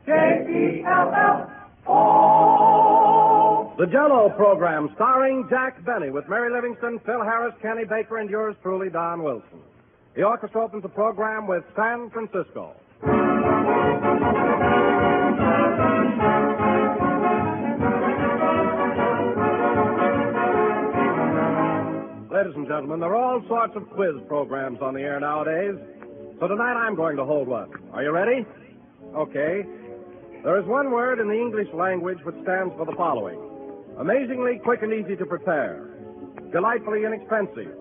J-E-L-L-O. The Jell-O program starring Jack Benny with Mary Livingston, Phil Harris, Kenny Baker, and yours truly, Don Wilson. The orchestra opens the program with San Francisco. Ladies and gentlemen, there are all sorts of quiz programs on the air nowadays. So tonight I'm going to hold one. Are you ready? Okay. There is one word in the English language which stands for the following: amazingly quick and easy to prepare, delightfully inexpensive,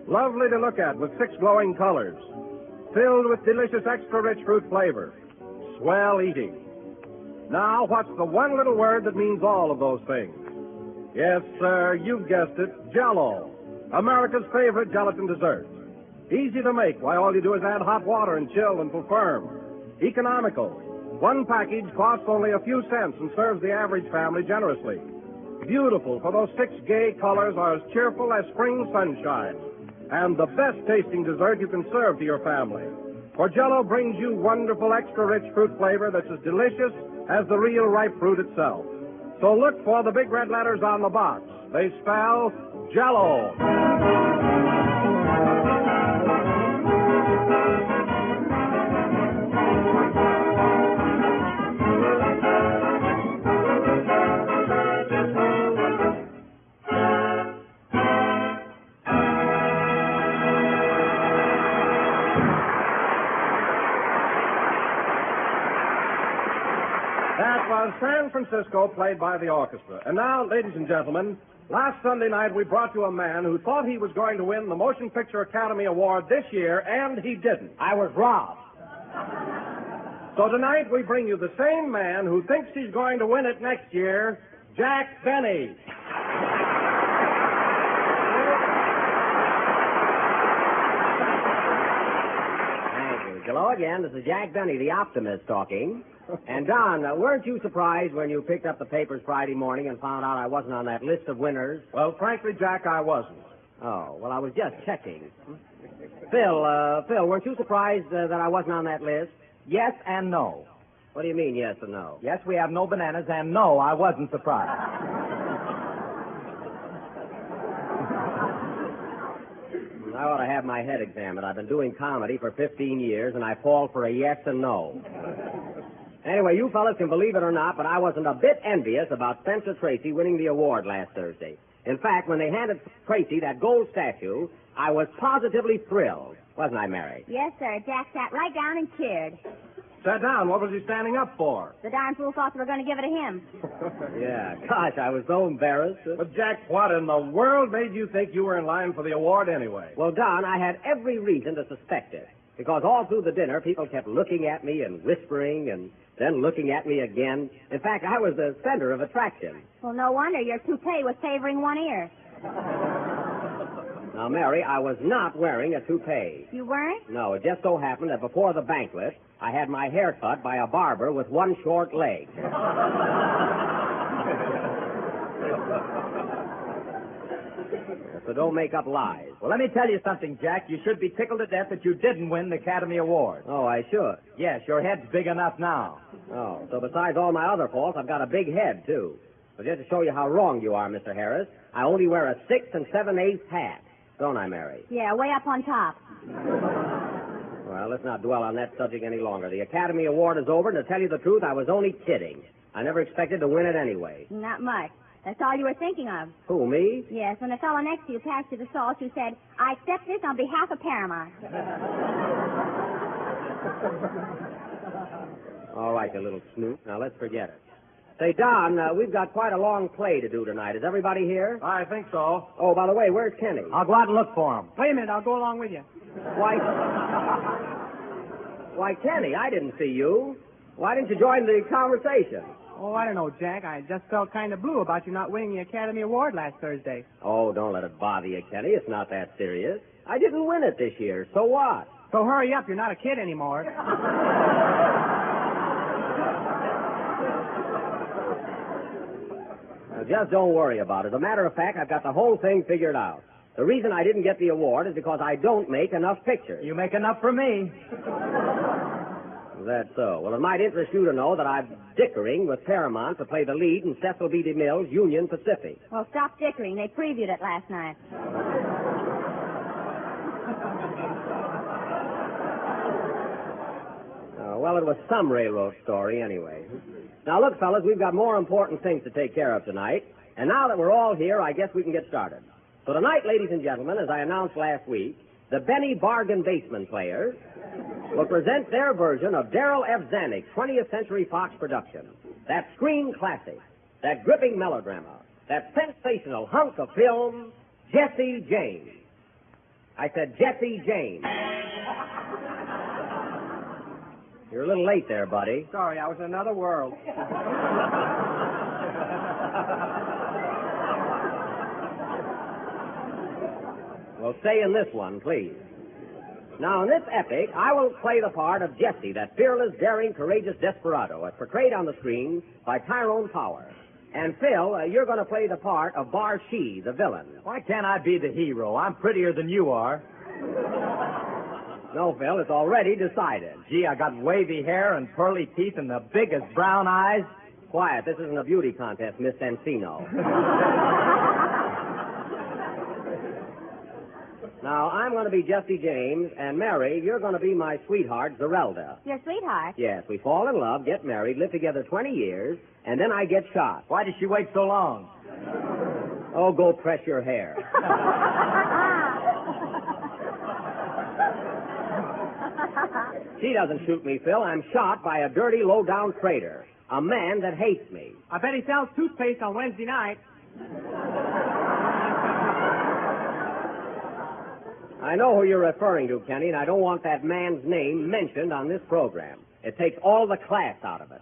lovely to look at with 6 glowing colors, filled with delicious extra-rich fruit flavor, swell eating. Now, what's the one little word that means all of those things? Yes, sir, you've guessed it, Jell-O, America's favorite gelatin dessert. Easy to make. Why, all you do is add hot water and chill and will firm. Economical. One package costs only a few cents and serves the average family generously. Beautiful, for those 6 gay colors are as cheerful as spring sunshine. And the best tasting dessert you can serve to your family. For Jell-O brings you wonderful extra-rich fruit flavor that's as delicious as the real ripe fruit itself. So look for the big red letters on the box. They spell Jell-O. That was San Francisco, played by the orchestra. And now, ladies and gentlemen, last Sunday night we brought you a man who thought he was going to win the Motion Picture Academy Award this year, and he didn't. I was robbed. So tonight we bring you the same man who thinks he's going to win it next year, Jack Benny. Thank you. Hello again. This is Jack Benny, the optimist, talking. And, Don, weren't you surprised when you picked up the papers Friday morning and found out I wasn't on that list of winners? Well, frankly, Jack, I wasn't. Oh, well, I was just checking. Phil, weren't you surprised that I wasn't on that list? Yes and no. What do you mean, yes or no? Yes, we have no bananas, and no, I wasn't surprised. I ought to have my head examined. I've been doing comedy for 15 years, and I fall for a yes and no. Anyway, you fellas can believe it or not, but I wasn't a bit envious about Spencer Tracy winning the award last Thursday. In fact, when they handed Tracy that gold statue, I was positively thrilled. Wasn't I, Mary? Yes, sir. Jack sat right down and cheered. Sat down. What was he standing up for? The darn fool thought they were going to give it to him. Yeah, gosh, I was so embarrassed. But, Jack, what in the world made you think you were in line for the award anyway? Well, Don, I had every reason to suspect it. Because all through the dinner, people kept looking at me and whispering and then looking at me again. In fact, I was the center of attraction. Well, no wonder your toupee was favoring one ear. Now, Mary, I was not wearing a toupee. You weren't? No, it just so happened that before the banquet, I had my hair cut by a barber with one short leg. So don't make up lies. Well, let me tell you something, Jack. You should be tickled to death that you didn't win the Academy Award. Oh, I should. Yes, your head's big enough now. Oh, so besides all my other faults, I've got a big head, too. So just to show you how wrong you are, Mr. Harris, I only wear a 6 7/8 hat. Don't I, Mary? Yeah, way up on top. Well, let's not dwell on that subject any longer. The Academy Award is over, and to tell you the truth, I was only kidding. I never expected to win it anyway. Not much. That's all you were thinking of. Who, me? Yes, when the fellow next to you passed you the salt, you said, I accept this on behalf of Paramount. All right, you little snoop. Now, let's forget it. Say, Don, we've got quite a long play to do tonight. Is everybody here? I think so. Oh, by the way, where's Kenny? I'll go out and look for him. Wait a minute, I'll go along with you. Why, Kenny, I didn't see you. Why didn't you join the conversation? Oh, I don't know, Jack. I just felt kind of blue about you not winning the Academy Award last Thursday. Oh, don't let it bother you, Kenny. It's not that serious. I didn't win it this year, so what? So hurry up, you're not a kid anymore. Now, just don't worry about it. As a matter of fact, I've got the whole thing figured out. The reason I didn't get the award is because I don't make enough pictures. You make enough for me. Is that so? Well, it might interest you to know that I'm dickering with Paramount to play the lead in Cecil B. DeMille's Union Pacific. Well, stop dickering. They previewed it last night. Well, it was some railroad story anyway. Now, look, fellas, we've got more important things to take care of tonight. And now that we're all here, I guess we can get started. So tonight, ladies and gentlemen, as I announced last week, the Benny Bargain Basement Players will present their version of Darrell F. Zanuck's 20th Century Fox production. That screen classic, that gripping melodrama, that sensational hunk of film, Jesse James. I said Jesse James. You're a little late there, buddy. Sorry, I was in another world. Well, stay in this one, please. Now, in this epic, I will play the part of Jesse, that fearless, daring, courageous desperado, as portrayed on the screen by Tyrone Power. And, Phil, you're going to play the part of Barshee, the villain. Why can't I be the hero? I'm prettier than you are. No, Phil, it's already decided. Gee, I got wavy hair and pearly teeth and the biggest brown eyes. Quiet, this isn't a beauty contest, Miss Encino. Now, I'm going to be Jesse James, and Mary, you're going to be my sweetheart, Zerelda. Your sweetheart? Yes, we fall in love, get married, live together 20 years, and then I get shot. Why did she wait so long? Oh, go press your hair. She doesn't shoot me, Phil. I'm shot by a dirty, low-down traitor. A man that hates me. I bet he sells toothpaste on Wednesday night. I know who you're referring to, Kenny, and I don't want that man's name mentioned on this program. It takes all the class out of it.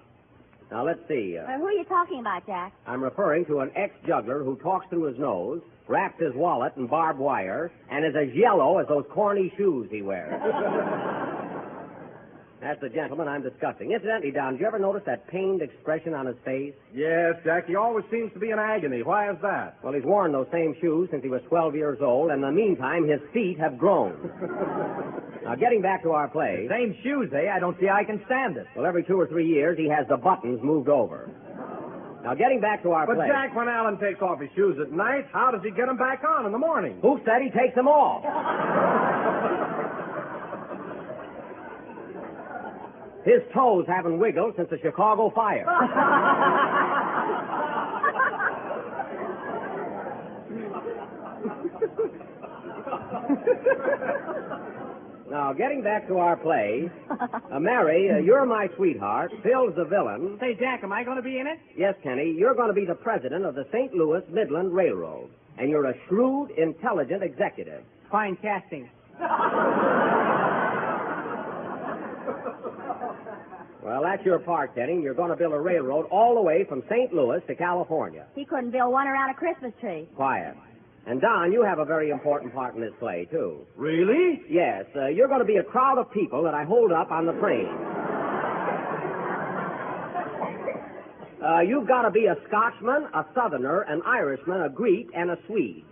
Now, let's see. Who are you talking about, Jack? I'm referring to an ex-juggler who talks through his nose, wraps his wallet in barbed wire, and is as yellow as those corny shoes he wears. That's the gentleman I'm discussing. Incidentally, Don, did you ever notice that pained expression on his face? Yes, Jack, he always seems to be in agony. Why is that? Well, he's worn those same shoes since he was 12 years old, and in the meantime, his feet have grown. Now, getting back to our play. Same shoes, eh? I don't see I can stand it. Well, every 2 or 3 years, he has the buttons moved over. Now, getting back to our But, play. Jack, when Alan takes off his shoes at night, how does he get them back on in the morning? Who said he takes them off? His toes haven't wiggled since the Chicago fire. Now, getting back to our play, Mary, you're my sweetheart. Phil's the villain. Say, Jack, am I going to be in it? Yes, Kenny, you're going to be the president of the St. Louis Midland Railroad, and you're a shrewd, intelligent executive. Fine casting. Well, that's your part, Kenny. You're going to build a railroad all the way from St. Louis to California. He couldn't build one around a Christmas tree. Quiet. And, Don, you have a very important part in this play, too. Really? Yes, you're going to be a crowd of people that I hold up on the train. You've got to be a Scotchman, a Southerner, an Irishman, a Greek, and a Swede.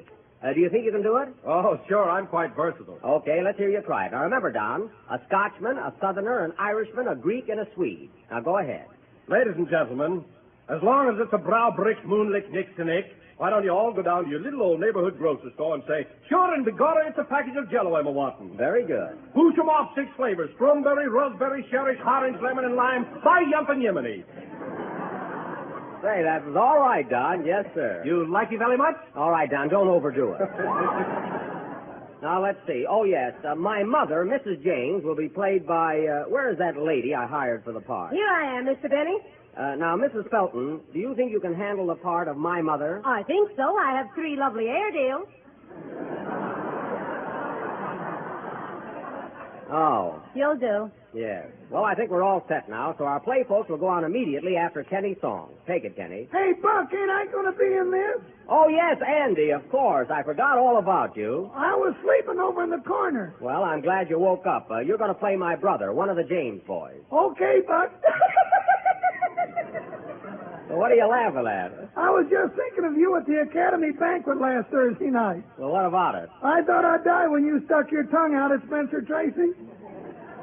Do you think you can do it? Oh, sure. I'm quite versatile. Okay, let's hear you try it. Now, remember, Don, a Scotchman, a Southerner, an Irishman, a Greek, and a Swede. Now, go ahead. Ladies and gentlemen, as long as it's a brow brick moonlick nick to nick, why don't you all go down to your little old neighborhood grocery store and say, sure, and begorra, it's a package of Jell-O I'm a-wanting. Very good. Push 'em off 6 flavors, strawberry, raspberry, cherry, orange, lemon, and lime, by yump and yiminy. Say, that was all right, Don. Yes, sir. You like it very much? All right, Don, don't overdo it. Now, let's see. Oh, yes, my mother, Mrs. James, will be played by, where is that lady I hired for the part? Here I am, Mr. Benny. Now, Mrs. Felton, do you think you can handle the part of my mother? I think so. I have 3 lovely Airedales. Oh, You'll do. yes. Well, I think we're all set now, so our play folks will go on immediately after Kenny's song. Take it, Kenny. Hey, Buck, ain't I going to be in this? Oh, yes, Andy, of course. I forgot all about you. I was sleeping over in the corner. Well, I'm glad you woke up. You're going to play my brother, one of the James boys. Okay, Buck. So what are you laughing at? I was just thinking of you at the Academy banquet last Thursday night. Well, what about it? I thought I'd die when you stuck your tongue out at Spencer Tracy.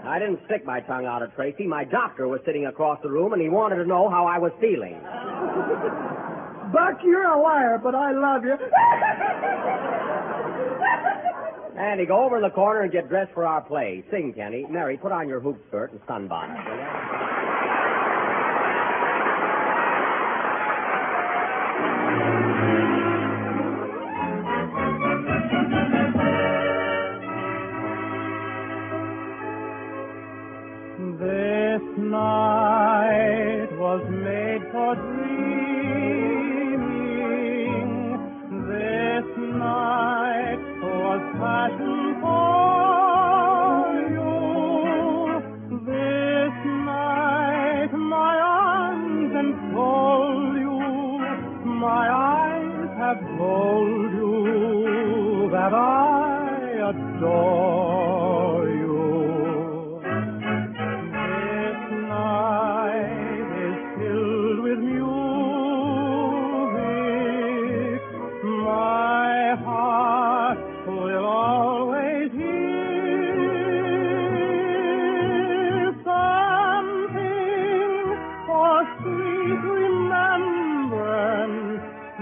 I didn't stick my tongue out at Tracy. My doctor was sitting across the room, and he wanted to know how I was feeling. Buck, you're a liar, but I love you. Andy, go over in the corner and get dressed for our play. Sing, Kenny. Mary, put on your hoop skirt and sunbonnet, will you? This night was made for dreaming. This night was passion for you. This night my arms enfold you. My eyes have told you that I adore you.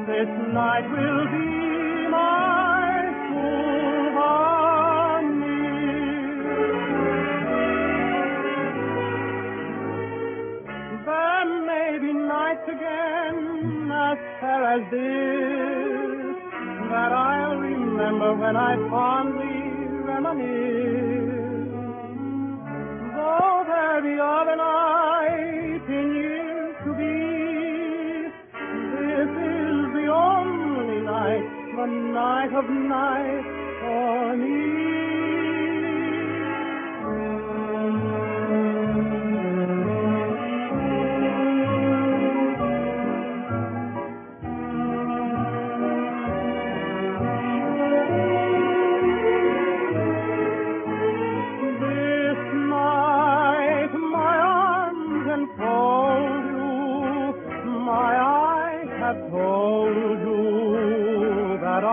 This night will be my souvenir. There may be nights again as fair as this that I'll remember when I fondly reminisce. Though there be other nights in years to be, this is the only night, the night of nights for me. This night my arms enfold you, my eyes have told you that I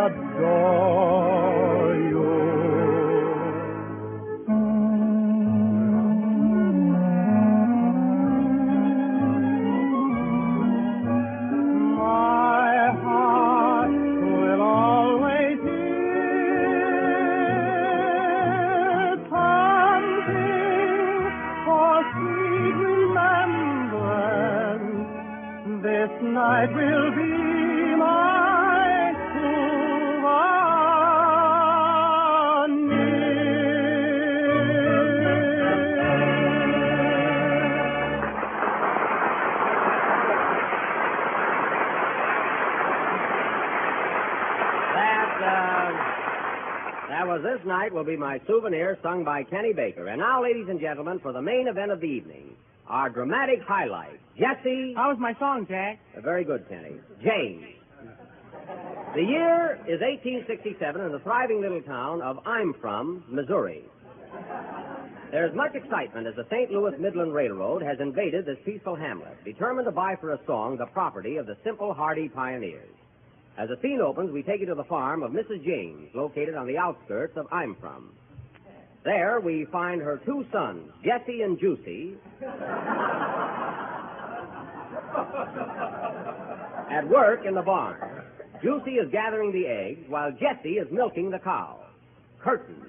adore you. My heart will always hear something for sweet remembrance. This night will be my That was This Night Will Be My Souvenir, sung by Kenny Baker. And now, ladies and gentlemen, for the main event of the evening, our dramatic highlight, Jesse. How was my song, Jack? Very good, Kenny. James. The year is 1867 in the thriving little town of I'm From, Missouri. There's much excitement as the St. Louis Midland Railroad has invaded this peaceful hamlet, determined to buy for a song the property of the simple, hardy pioneers. As the scene opens, we take you to the farm of Mrs. James, located on the outskirts of I'm From. There, we find her two sons, Jesse and Juicy, at work in the barn. Juicy is gathering the eggs, while Jesse is milking the cow. Curtain.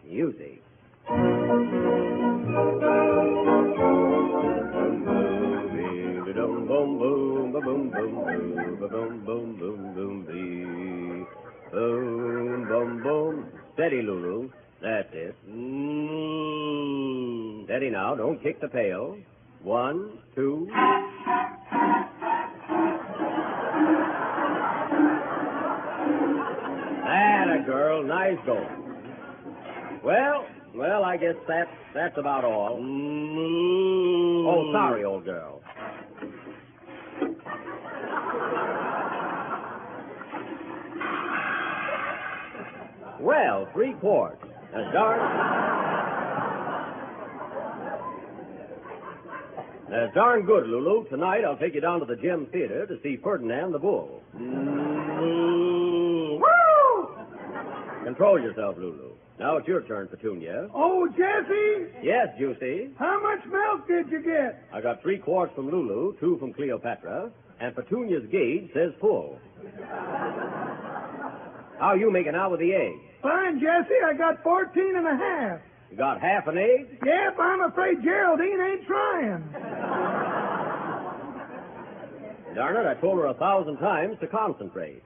Music. Steady, Lulu. That's it. Steady now. Don't kick the pail. 1, 2. Atta girl. Nice going. Well, I guess that's about all. Oh, sorry, old girl. Well, 3 quarts. That's darn good, Lulu. Tonight I'll take you down to the Gem Theater to see Ferdinand the Bull. Woo! Control yourself, Lulu. Now it's your turn, Petunia. Oh, Jesse, Yes, Juicy. how much milk did you get? I got 3 quarts from Lulu, 2 from Cleopatra, and Petunia's gauge says full. How you making out with the egg? Fine, Jesse, I got 14 and a half. You got half an egg? Yep, I'm afraid Geraldine ain't trying. Darn it, I told her 1,000 times to concentrate.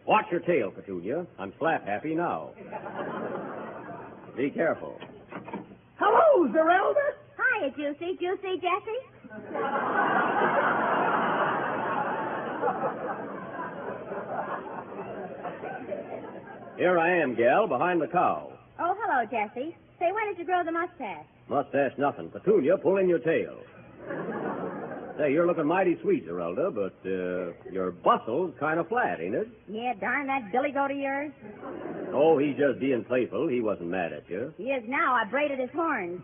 Watch your tail, Petunia. I'm slap happy now. Be careful. Hello, Zerelda. Hiya, Juicy. Juicy, Jesse? Here I am, gal, behind the cow. Oh, hello, Jesse. Say, when did you grow the mustache? Mustache nothing. Petunia, pull in your tail. Say, you're looking mighty sweet, Zerelda, but your bustle's kind of flat, ain't it? Yeah, darn that billy goat of yours. Oh, he's just being playful. He wasn't mad at you. He is now. I braided his horns.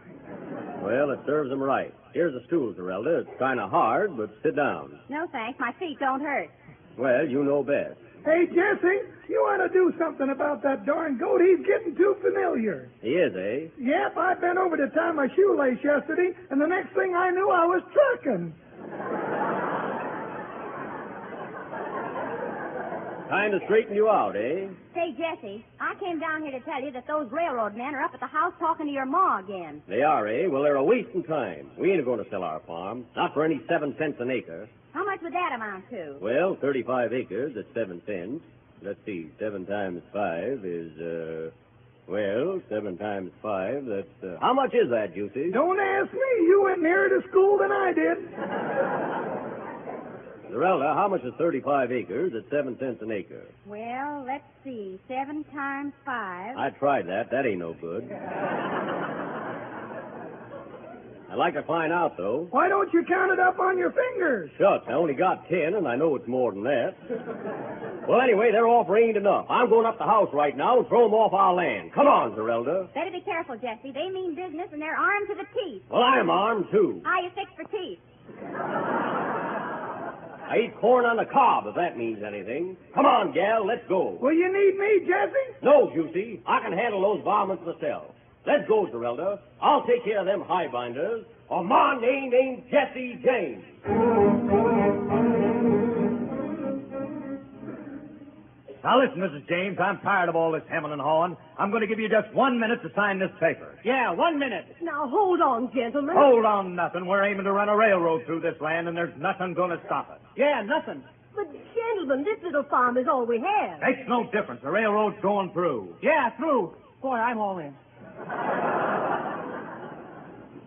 Well, it serves him right. Here's a stool, Zerelda. It's kind of hard, but sit down. No, thanks. My feet don't hurt. Well, you know best. Hey, Jesse, you ought to do something about that darn goat. He's getting too familiar. He is, eh? Yep, I bent over to tie my shoelace yesterday, and the next thing I knew, I was trucking. Time to straighten you out, eh? Say, Jesse, I came down here to tell you that those railroad men are up at the house talking to your ma again. They are, eh? Well, they're a wasting time. We ain't going to sell our farm. Not for any 7 cents an acre. How much would that amount to? Well, 35 acres at 7 cents. Let's see, 7 times 5 is, 7 times 5, that's, how much is that, Juicy? Don't ask me. You went nearer to school than I did. Zerelda, how much is 35 acres at 7 cents an acre? Well, let's see. 7 times 5. I tried that. That ain't no good. I'd like to find out, though. Why don't you count it up on your fingers? Shucks, I only got 10, and I know it's more than that. Well, anyway, they're all brained enough. I'm going up the house right now and throw them off our land. Come on, Zerelda. Better be careful, Jesse. They mean business, and they're armed to the teeth. Well, I'm armed, too. How you fix for teeth? I eat corn on the cob, if that means anything. Come on, gal, let's go. Well, you need me, Jesse? No, Juicy. I can handle those varmints myself. Let's go, Zerelda. I'll take care of them highbinders. Or my name ain't Jesse James. Now, listen, Mrs. James, I'm tired of all this hemming and hawing. I'm going to give you just 1 minute to sign this paper. Yeah, 1 minute. Now, hold on, gentlemen. Hold on, nothing. We're aiming to run a railroad through this land, and there's nothing going to stop us. Yeah, nothing. But, gentlemen, this little farm is all we have. Makes no difference. The railroad's going through. Yeah, through. Boy, I'm all in.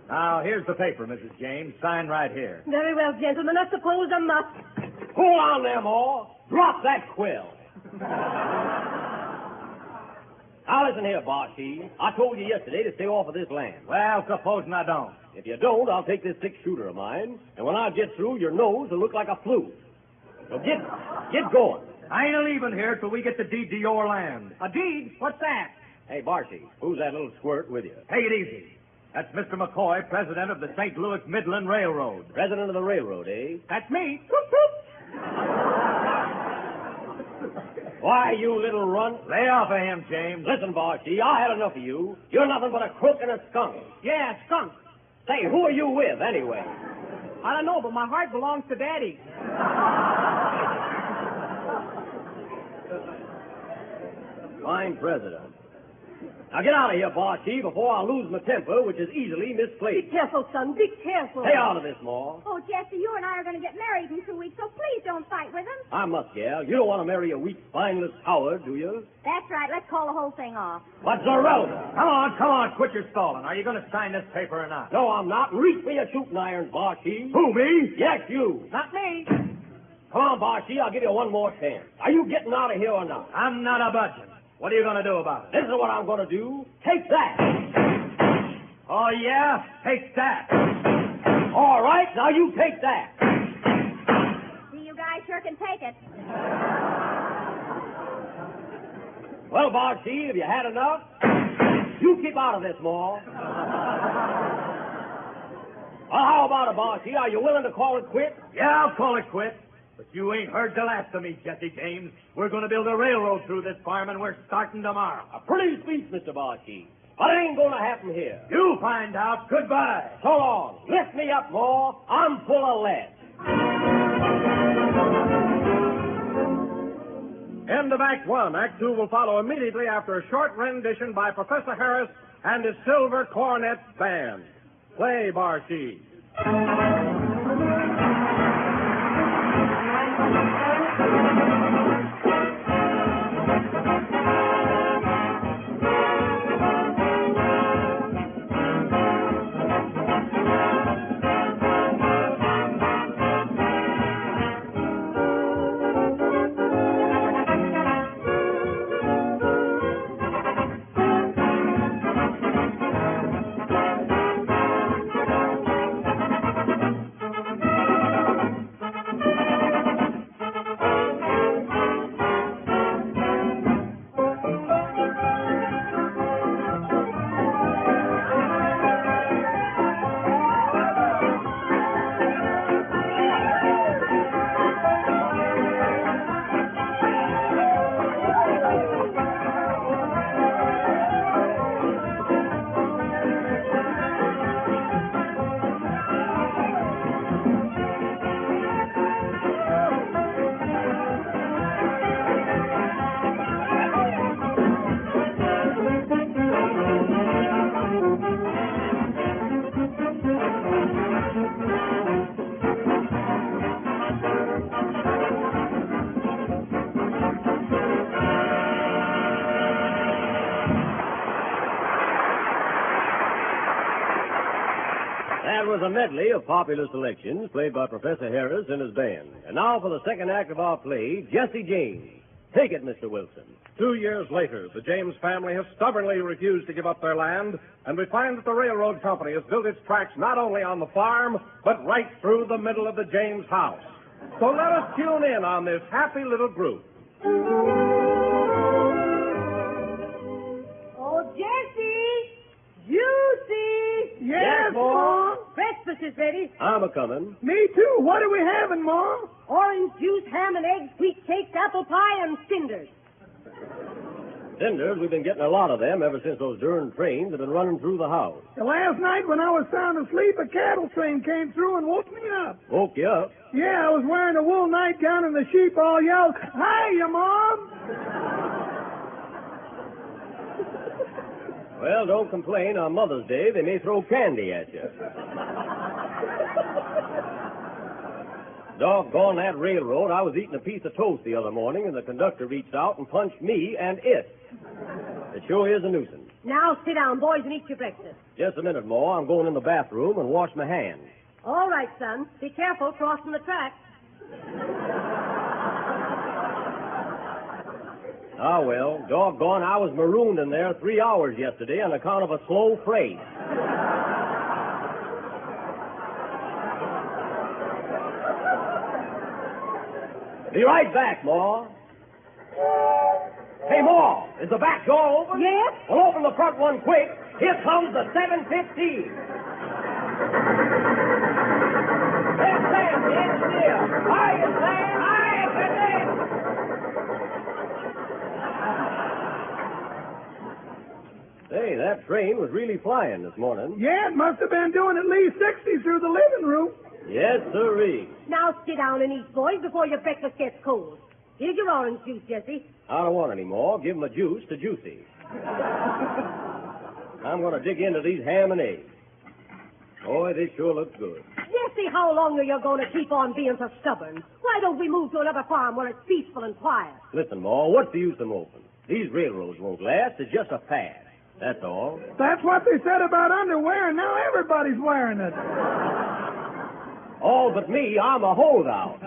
Now, here's the paper, Mrs. James. Sign right here. Very well, gentlemen. I suppose I must. Hold on there, Ma. Drop that quill. Now, listen here, Barty. I told you yesterday to stay off of this land. Well, supposing I don't. If you don't, I'll take this 6-shooter of mine, and when I get through, your nose will look like a flute. So get going. I ain't leaving here till we get the deed to your land. A deed? What's that? Hey, Barty, who's that little squirt with you? Take it easy. That's Mr. McCoy, president of the St. Louis Midland Railroad. President of the railroad, eh? That's me. Why, you little runt. Lay off of him, James. Listen, Barty, I had enough of you. You're nothing but a crook and a skunk. Yeah, skunk. Say, who are you with, anyway? I don't know, but my heart belongs to Daddy. Fine president. Now get out of here, Barty, before I lose my temper, which is easily Be misplaced. careful, son. Be careful. Stay out of this, Ma. Oh, Jesse, you and I are going to get married in 2 weeks, so please don't fight with him. I must, gal. You don't want to marry a weak, spineless coward, do you? That's right. Let's call the whole thing off. But Zerelda. Come on, quit your stalling. Are you going to sign this paper or not? No, I'm not. Reach me a shooting iron, Barty. Who, me? Yes, you. Not me. Come on, Barty. I'll give you one more chance. Are you getting out of here or not? I'm not a budgeon. What are you going to do about it? This is what I'm going to do. Take that. Oh, yeah? Take that. All right, now you take that. See, you guys sure can take it. Well, Barty, have you had enough? You keep out of this, Ma. Well, how about it, Barty? Are you willing to call it quits? Yeah, I'll call it quits. But you ain't heard the last of me, Jesse James. We're going to build a railroad through this farm, and we're starting tomorrow. A pretty speech, Mr. Barkeep. But it ain't going to happen here. You find out. Goodbye. So long. Lift me up, more. I'm full of lead. End of Act One. Act Two will follow immediately after a short rendition by Professor Harris and his Silver Cornet Band. Play, Barkeep. That was a medley of popular selections played by Professor Harris and his band. And now for the second act of our play, Jesse James. Take it, Mr. Wilson. 2 years later, the James family has stubbornly refused to give up their land, and we find that the railroad company has built its tracks not only on the farm, but right through the middle of the James house. So let us tune in on this happy little group. Oh, Jesse! Juicy! Yes, Ma. Breakfast is ready. I'm a-coming. Me too. What are we having, Ma? Orange juice, ham and eggs, wheat cakes, apple pie, and cinders. Cinders, we've been getting a lot of them ever since those darn trains have been running through the house. Last night when I was sound asleep, a cattle train came through and woke me up. Woke you up? Yeah, I was wearing a wool nightgown and the sheep all yelled, "Hiya, Mom!" Well, don't complain. On Mother's Day, they may throw candy at you. Doggone that railroad. I was eating a piece of toast the other morning, and the conductor reached out and punched me and it. It sure is a nuisance. Now sit down, boys, and eat your breakfast. Just a minute more. I'm going in the bathroom and wash my hands. All right, son. Be careful crossing the tracks. Ah, well, doggone, I was marooned in there 3 hours yesterday on account of a slow freight. Be right back, Ma. Hey, Ma, is the back door open? Yes? Well, open the front one quick. Here comes the 715. There's Sam, the engineer. Hiya, Sam. Hiya, Sam. Hey, that train was really flying this morning. Yeah, it must have been doing at least 60 through the living room. Yes, sirree. Now sit down and eat, boys, before your breakfast gets cold. Here's your orange juice, Jesse. I don't want any more. Give 'em a juice to Juicy. I'm going to dig into these ham and eggs. Boy, they sure look good. Jesse, how long are you going to keep on being so stubborn? Why don't we move to another farm where it's peaceful and quiet? Listen, Ma, what's the use of moping? These railroads won't last. It's just a fad. That's all. That's what they said about underwear, and now everybody's wearing it. All but me. I'm a holdout.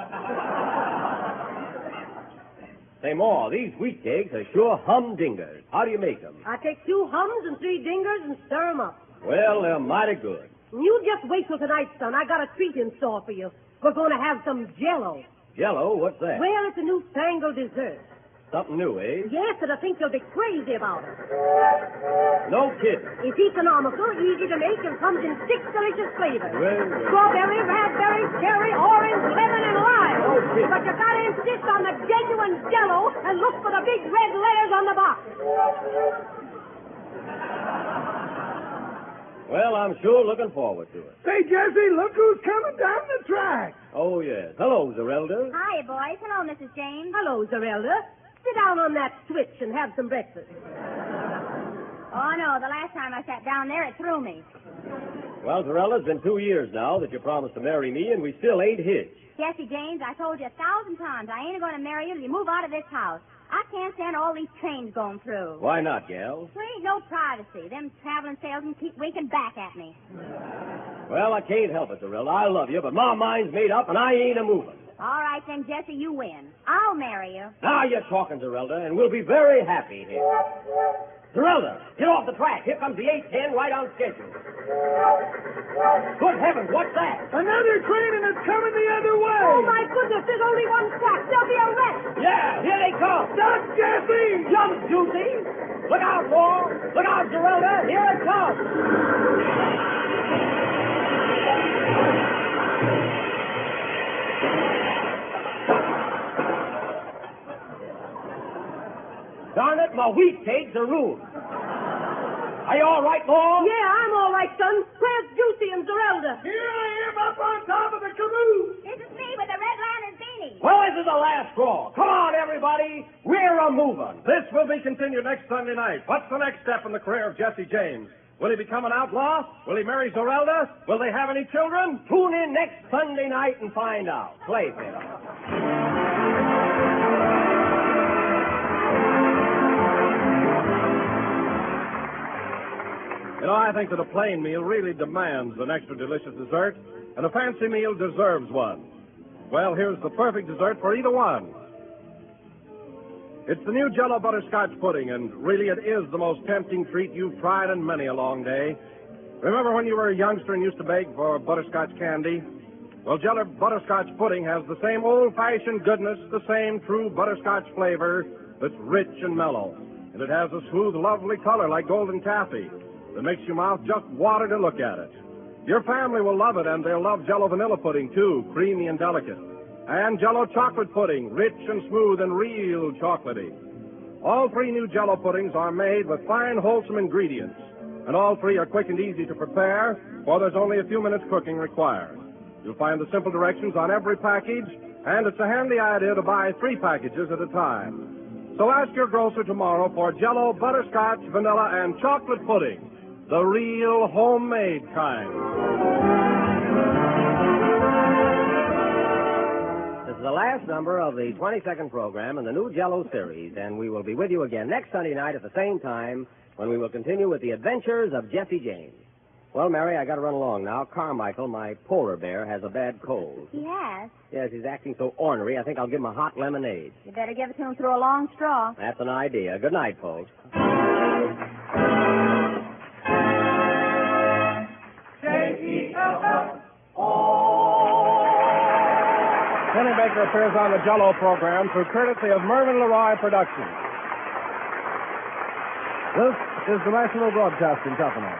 Say, Ma, these wheat cakes are sure humdingers. How do you make them? I take 2 hums and 3 dingers and stir 'em up. Well, they're mighty good. You just wait till tonight, son. I got a treat in store for you. We're going to have some Jell-O. Jell-O? What's that? Well, it's a newfangled dessert. Something new, eh? Yes, and I think you'll be crazy about it. No kidding. It's economical, easy to make, and comes in 6 delicious flavors. Well. Strawberry, raspberry, cherry, orange, lemon, and lime. bullshit. But you gotta insist on the genuine Jell-O and look for the big red letters on the box. Well, I'm sure looking forward to it. Say, Jesse, look who's coming down the track. Oh, yes. Hello, Zerelda. Hiya, boys. Hello, Mrs. James. Hello, Zerelda. Sit down on that switch and have some breakfast. Oh, no, the last time I sat down there, it threw me. Well, Zerelda, it's been 2 years now that you promised to marry me, and we still ain't hitched. Jesse James, I told you 1,000 times I ain't going to marry you till you move out of this house. I can't stand all these trains going through. Why not, gal? There ain't no privacy. Them traveling salesmen keep winking back at me. Well, I can't help it, Zerelda. I love you, but my mind's made up, and I ain't a-moving. All right, then, Jesse, you win. I'll marry you. Now you're talking, Zerelda, and we'll be very happy here. Zerelda, get off the track. Here comes the 810 right on schedule. Good heavens, what's that? Another train, and it's coming the other way. Oh, my goodness, there's only one track. There'll be a wreck. Yeah, here they come. Stop, Jesse! Jump, Juicy. Look out, Paul. Look out, Zerelda. Here it comes. Darn it, my wheat cakes are ruined. Are you all right, Paul? Yeah, I'm all right, son. Where's Juicy and Zerelda? Here I am up on top of the caboose. This is me with the red lantern beanie. Well, this is the last straw. Come on, everybody. We're a-moving. This will be continued next Sunday night. What's the next step in the career of Jesse James? Will he become an outlaw? Will he marry Zerelda? Will they have any children? Tune in next Sunday night and find out. Playfield. You know, I think that a plain meal really demands an extra delicious dessert, and a fancy meal deserves one. Well, here's the perfect dessert for either one. It's the new Jell-O butterscotch pudding, and really it is the most tempting treat you've tried in many a long day. Remember when you were a youngster and used to beg for butterscotch candy? Well, Jell-O butterscotch pudding has the same old-fashioned goodness, the same true butterscotch flavor that's rich and mellow. And it has a smooth, lovely color like golden taffy that makes your mouth just water to look at it. Your family will love it, and they'll love Jell-O vanilla pudding, too, creamy and delicate. And Jell-O chocolate pudding, rich and smooth and real chocolatey. All three new Jell-O puddings are made with fine, wholesome ingredients, and all three are quick and easy to prepare, for there's only a few minutes cooking required. You'll find the simple directions on every package, and it's a handy idea to buy 3 packages at a time. So ask your grocer tomorrow for Jell-O butterscotch, vanilla, and chocolate pudding, the real homemade kind. This is the last number of the 22nd program in the new Jell-O series, and we will be with you again next Sunday night at the same time when we will continue with the adventures of Jesse James. Well, Mary, I got to run along now. Carmichael, my polar bear, has a bad cold. He has. Yes, he's acting so ornery, I think I'll give him a hot lemonade. You better give it to him through a long straw. That's an idea. Good night, folks. Kenny Baker appears on the Jell-O program through courtesy of Mervyn LeRoy Productions. This is the National Broadcasting Company.